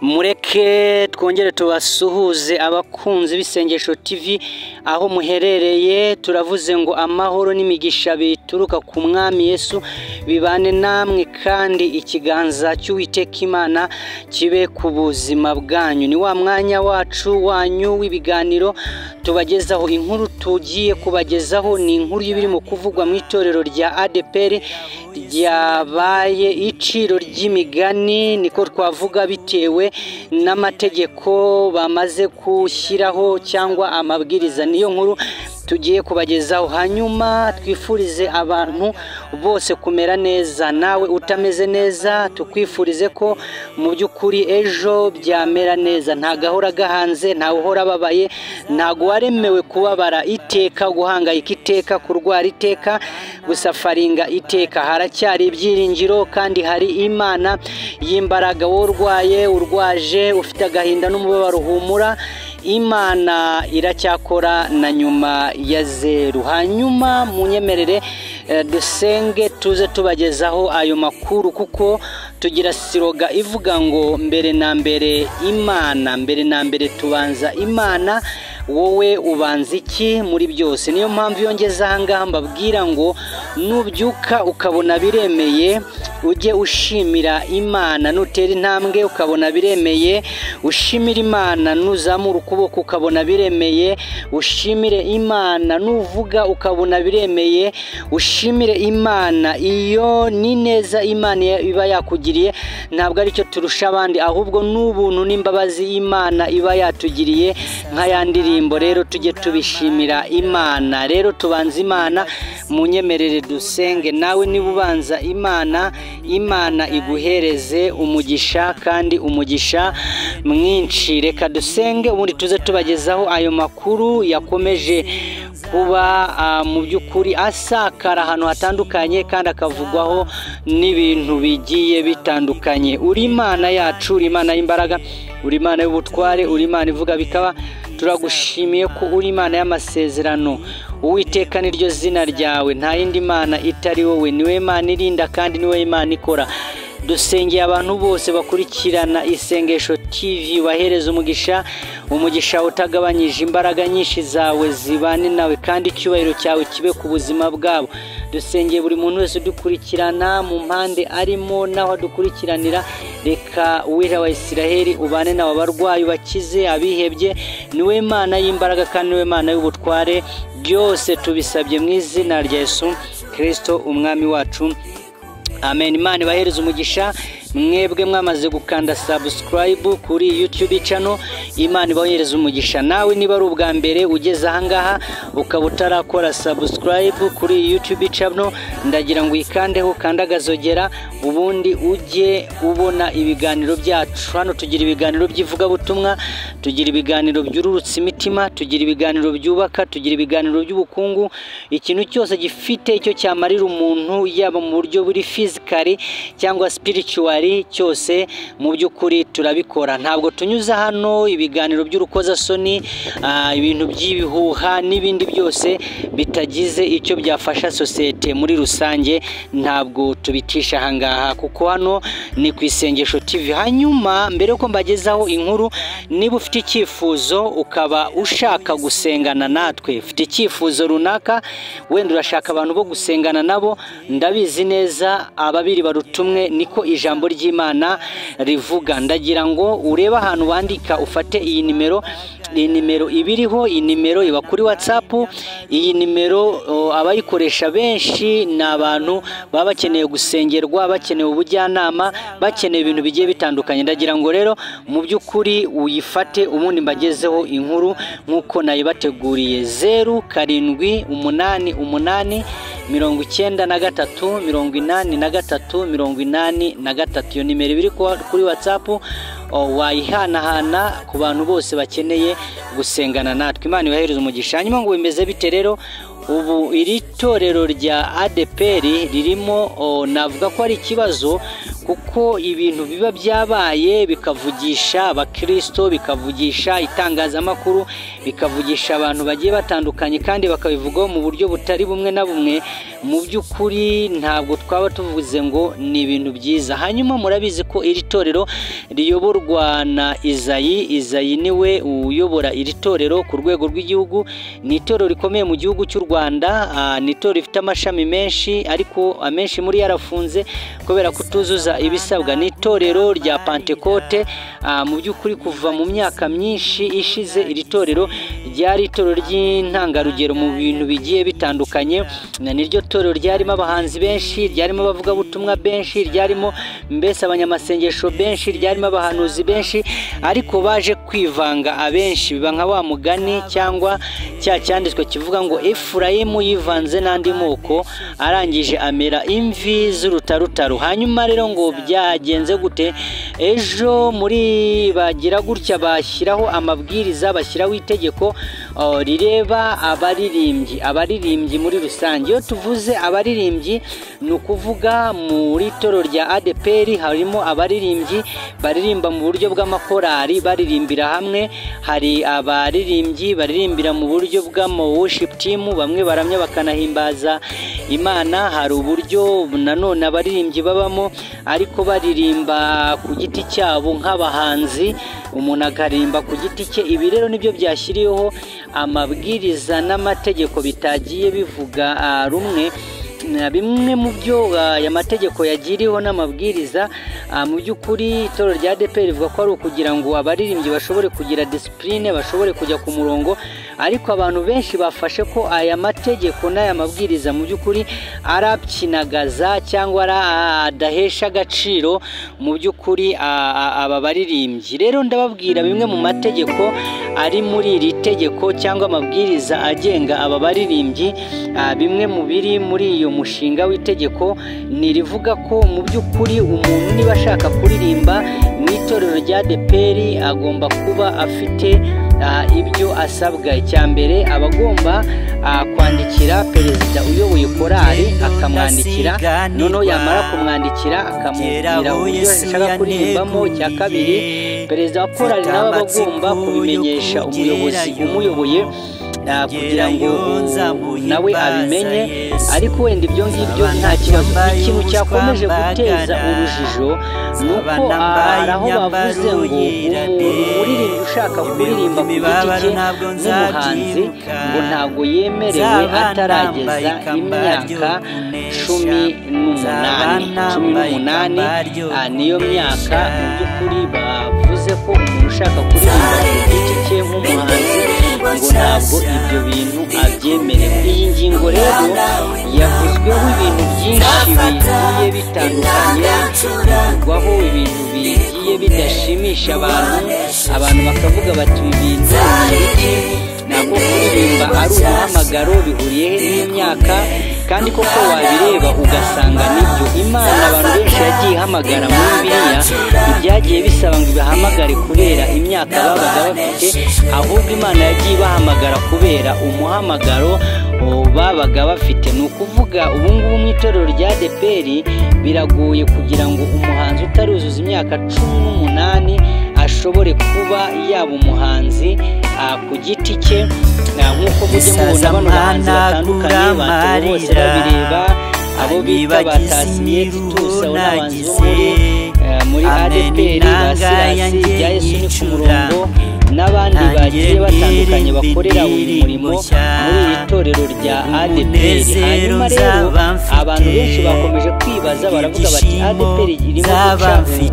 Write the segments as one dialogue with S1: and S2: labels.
S1: Mureke twongere tubasuhuze abakunzi b'isengesho TV aho muherereye. Turavuze ngo amahoro n'imigisha bituruka ku mwami Yesu bibane namwe, kandi ikiganza cy'Uwiteka Imana kibe ku buzima bwanyu. Ni wa mwanya wacu wanyu w'ibiganiro tubagezaho inkuru. Tugiye kubagezaho ni inkuru y'ibiri mu kuvugwa mu itorero rya ADPR ryabaye iciro ry'imigani, niko twavuga, bitewe n'amategeko bamaze gushyiraho cyangwa amabwiriza. Niyo nkuru tugiye kubagezaho. Hanyuma twifurize abantu bose kumera neza. Nawe utameze neza, tukwifurize ko mu by'ukuri ejo byamera neza. Nta gahora gahanze, nta uhora ababaye, ntago waremewe kubabara iteka, guhangayika iteka, kurwara iteka, gusafaringa iteka. Haracyari ibyiringiro kandi hari Imana y'imbaraga. Wowe urwaye, urwaje, ufite agahinda n'umubabaro, humura, Imana iracyakora na nyuma ya zeru. Hanyuma munyemerere dusenge tuze tubagezaho ayo makuru, kuko tugira siroga ivuga ngo mbere na mbere Imana, mbere na mbere tubanza Imana, wowe ubanza iki muri byose. Niyo mpamvu yongeza ahangaha mbabwira ngo nubyuka ukabona biremeye, ujye ushimira Imana. Nutera intambwe ukabona biremeye, ushimire Imana. Nuzamura ukuboko ukabona biremeye, ushimire Imana. Nuvuga ukabona biremeye, ushimire Imana. Iyo ni neza Imana iba yakugiriye, ntabwo ari cyo turusha abandi, ahubwo n'ubuntu n'imbabazi Imana iba yatugiriye nk'ayandi. Rero tujye tubishimira Imana. Rero tubanza Imana, munyemerere dusenge. Nawe niba ubanza Imana, Imana iguhereze umugisha, kandi umugisha mwinshi. Reka dusenge ubundi tuze tubagezaho ayo makuru yakomeje kuba mu by'ukuri asakara ahantu hatandukanye, kandi akavugwaho n'ibintu bigiye bitandukanye. Uri Imana yacu, uri Imana y'imbaraga, uri Imana y'ubutware, uri Imana ivuga bikaba. Turagushimiye ko uri Imana y'amasezerano. Uwiteka niryo zina ryawe, nta yindi Mana itari wowe. Niwe Imana irinda kandi niwe Imana ikora. Dusengeye abantu bose bakurikirana isengesho TV, bahereza umugisha utagabanyije. Imbaraga nyinshi zawe zibane nawe, kandi icyubahiro cyawe kibe ku buzima bwabo. Dusengeye buri muntu wese udukurikirana mu mpande arimo naho adukurikiranira. Reka Uwera wa Isiraheli ubane nawe, abarwayi bakize, abihebye. Niwe Imana y'imbaraga kandi niwe Imana y'ubutware. Byose tubisabye mu izina rya Yesu Kristo umwami wacu, amen. Imana ibahereze umugisha. Mwebwe mwamaze gukanda subscribe kuri YouTube channel, Imana ibahereze umugisha. Nawe niba ari ubwa mbere ugeze ahangaha ukaba utarakora subscribe kuri YouTube channel, ndagira ngo ikandeho, kandi agazogera, ubundi ujye ubona ibiganiro byacu. Hano tugira ibiganiro by'ivugabutumwa, tugira ibiganiro by'ururutse imitima, tugira ibiganiro byubaka, tugira ibiganiro by'ubukungu. Ikintu cyose gifite icyo cyamarira umuntu, yaba mu buryo buri physically cyangwa spiritual, cyose mu by'ukuri turabikora. Ntabwo tunyuza hano ibiganiro by'urukozasoni, ibintu by'ibihuha n'ibindi byose bitagize icyo byafasha sosiyete muri rusange, ntabwo tubicisha ahangaha, kuko hano ni ku isengesho TV. Hanyuma mbere yuko mbagezaho inkuru, niba ufite icyifuzo ukaba ushaka gusengana natwe, ufite icyifuzo runaka, wenda urashaka abantu bo gusengana nabo, ndabizi neza ababiri barutumwe, niko ijambo ry'Imana rivuga. Ndagira ngo urebe ahantu wandika, ufate iyi nimero. Iyi nimero ibiriho, iyi nimero iba kuri WhatsApp. Iyi nimero abayikoresha benshi ni abantu baba bakeneye gusengerwa, bakeneye ubujyanama, bakeneye ibintu bigiye bitandukanye. Ndagira ngo rero mu by'ukuri uyifate, ubundi mbagezeho inkuru nk'uko nayibateguriye. 0788 93 iyo nimero ibiri kuri WhatsApp. Wayihanahana ku bantu bose bakeneye gusengana natwe. Imana ibahereze umugisha. Hanyuma ngo bimeze bite rero? Ubu iri torero rya ADPR ririmo navuga ko ari ikibazo, kuko ibintu biba byabaye bikavugisha abakristo, bikavugisha itangazamakuru, bikavugisha abantu bagiye batandukanye kandi bakabivugaho mu buryo butari bumwe na bumwe, mu by'ukuri ntabwo twaba tuvuze ngo ni ibintu byiza. Hanyuma murabizi ko iri torero riyoborwa na Izayi niwe uyobora iri torero ku rwego rw'igihugu. Ni itorero rikomeye mu gihugu cy'u Rwanda, ni itorero rifite amashami menshi ariko amenshi muri yarafunze kubera kutuzuza ibisabwa. Ni itorero rya Pentecote, mu by'ukuri kuva mu myaka myinshi ishize iri torero ryari itorero ry'intangarugero mu bintu bigiye bitandukanye. Niryo torero ryarimo abahanzi benshi, ryarimo abavugabutumwa benshi, ryarimo mbese abanyamasengesho benshi, ryarimo abahanuzi benshi, ariko baje kwivanga abenshi biba nka wa mugani cyangwa cya cyanditswe kivuga ngo Efurayimu yivanze n'andi moko arangije amera imvi z'urutarutaro. Hanyuma rero ngo byagenze gute? Ejo muri bagira gutya bashyiraho amabwiriza, bashyiraho itegeko rireba abaririmbyi muri rusange. Iyo tuvuze abaririmbyi ni ukuvuga muri torero rya ADEPR harimo abaririmbyi baririmba mu buryo bw'amakorari baririmbira hamwe, hari abaririmbyi baririmbira mu buryo bw'ama-worship team, bamwe baramya bakanahimbaza Imana. Hari uburyo nanone abaririmbyi babamo ariko baririmba ku giti cyabo nk'abahanzi, umuntu akaririmba ku giti cye. Ibi rero nibyo byashyiriyeho amabwiriza n'amategeko bitagiye bivuga rumwe. Bimwe mu byo aya mategeko yagiriho n'amabwiriza, mu by'ukuri itorero rya ADEPR rivuga ko ari ukugira ngo abaririmbyi bashobore kugira discipline, bashobore kujya ku murongo, ariko abantu benshi bafashe ko aya mategeko n'aya mabwiriza mu by'ukuri arabyinagaza cyangwa adahesha agaciro mu by'ukuri aba baririmbyi. Rero ndababwira bimwe mu mategeko ari muri iri tegeko cyangwa amabwiriza agenga aba baririmbyi. Bimwe mu biri muri iyo mushinga w'itegeko ni rivuga ko mu by'ukuri umuntu niba ashaka kuririmba mu itorero rya ADEPR agomba kuba afite ibyo asabwa. Icya mbere aba agomba kwandikira perezida uyoboye korali, akamwandikira, noneho yamara kumwandikira akamubwira uburyo ashaka kuririmbamo. Icya kabiri, perezida wa korali nawe aba agomba kubimenyesha umuyobozi umuyoboye kugira ngo nawe abimenye. Ariko wenda ibyo ngibyo nta kibazo. Ikintu cyakomeje guteza urujijo ni uko hari aho bavuze ngo umuririmbyi ushaka kuririmba ku giti cye nk'umuhanzi ngo ntabwo yemerewe atarageza imyaka 18. Niyo myaka mu by'ukuri bavuze ko umuntu ushaka kuririmba ku giti cye nk'umuhanzi ngo ntabwo ibyo bintu abyemerewe. Iyi ngingo rero yavuzweho ibintu byinshi bigiye bitandukanye, bivugwaho ibintu bigiye bidashimisha abantu bakavuga bati ibi bintu ni iki, ntabwo kuririmba ari umuhamagaro, bihuriye n'imyaka. Kandi koko wabireba ugasanga nibyo. Imana abantu benshi yagiye ihamagara muri Bibiliya, ibyagiye bisaba ngo ibahamagare kubera imyaka babaga bafite, ahubwo Imana yagiye ibahamagara kubera umuhamagaro babaga bafite. Ni ukuvuga ubu ngubu mu itorero rya ADEPR biragoye kugira ngo umuhanzi utaruzuza imyaka 18 ashobore kuba yaba umuhanzi ku giti cye. Nk'uko mujye mubona bano bahanzi batandukanye bateye bose babireba, abo bita batasiye Titus n'abanzi bo muri ADEPR, Basirasi bya Yesu ni ku murongo, n'abandi bagiye batandukanye bakorera uyu murimo muri iri torero rya ADEPR. Hanyuma rero abantu benshi bakomeje kwibaza, baravuga bati ADEPR irimo guca ubuhanzi,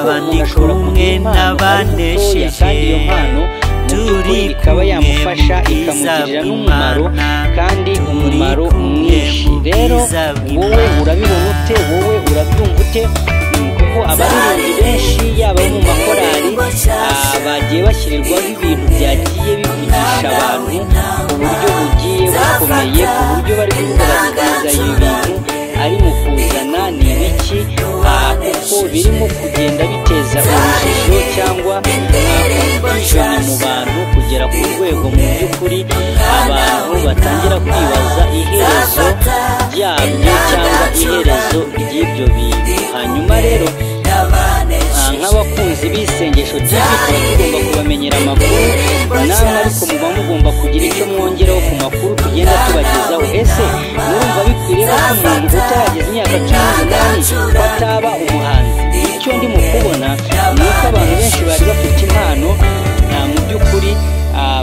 S1: umuntu ashobora kugira impano ntoya kandi iyo mpano turi ikaba yamufasha ikamugirira n'umumaro kandi umumaro mwinshi. Rero wowe urabibona ute? Wowe urabyumva ute? Kuko abaririmbyi benshi yaba mu makorali bagiye bashyirirwaho ibintu byagiye bivugisha abantu ku buryo bugiye bukomeye, ku buryo bari kugaragaza ibi bintu ari mu kuzana ni ibiki, kuko birimo kugenda biteza urujijo cyangwa confusion mu bantu kugera ku rwego mu by'ukuri abantu batangira kwibaza iherezo ryabyo cyangwa iherezo ry'ibyo bintu. Hanyuma rero nk'abakunzi b'isengesho TV tuba tugomba kubamenyera amakuru, namwe ariko muba mugomba kugira icyo mwongeraho ku makuru tugenda tubagezaho. Ese murumva bikwiriye ko umuntu utarageza imyaka 18 ko ataba umuhanzi? Icyo ndi mu kubona ni uko abantu benshi bari bafite impano mu by'ukuri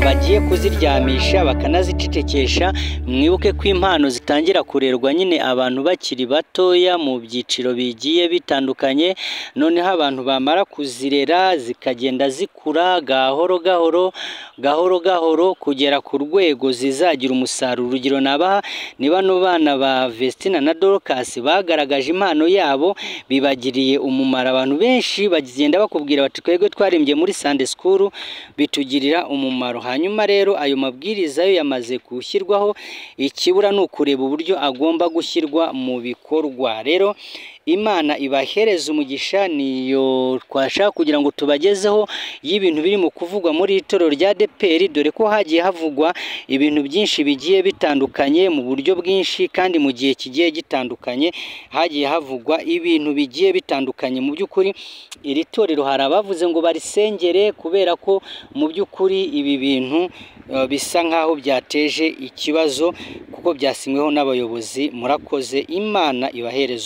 S1: bagiye kuziryamisha bakanazicecekesha. Mwibuke ko impano zitangira kurerwa nyine abantu bakiri batoya mu byiciro bigiye bitandukanye, noneho abantu bamara kuzirera zikagenda zikura gahoro gahoro kugera ku rwego zizagira umusaruro. Urugero nabaha ni bano bana ba Vestina na Dorcas bagaragaje impano yabo, bibagiriye umumaro. Abantu benshi bagenda bakubwira bati twebwe twarimbye muri Sunday School bitugirira umumaro. Hanyuma rero ayo mabwiriza yo yamaze gushyirwaho, ikibura ni ukureba uburyo agomba gushyirwa mu bikorwa. Rero Imana ibahereza umugisha, niyo twashaka kugira ngo tubagezeho y'ibintu biri mu kuvugwa muri itorero rya ADEPR, dore ko hagiye havugwa ibintu byinshi bigiye bitandukanye mu buryo bwinshi kandi mu gihe kigiye gitandukanye. Hagiye havugwa ibintu bigiye bitandukanye. Mu by'ukuri iri torero hari abavuze ngo barisengere kubera ko mu by'ukuri ibi bintu bisa nkaho byateje ikibazo kuko byasinyweho n'abayobozi. Murakoze, Imana ibahereza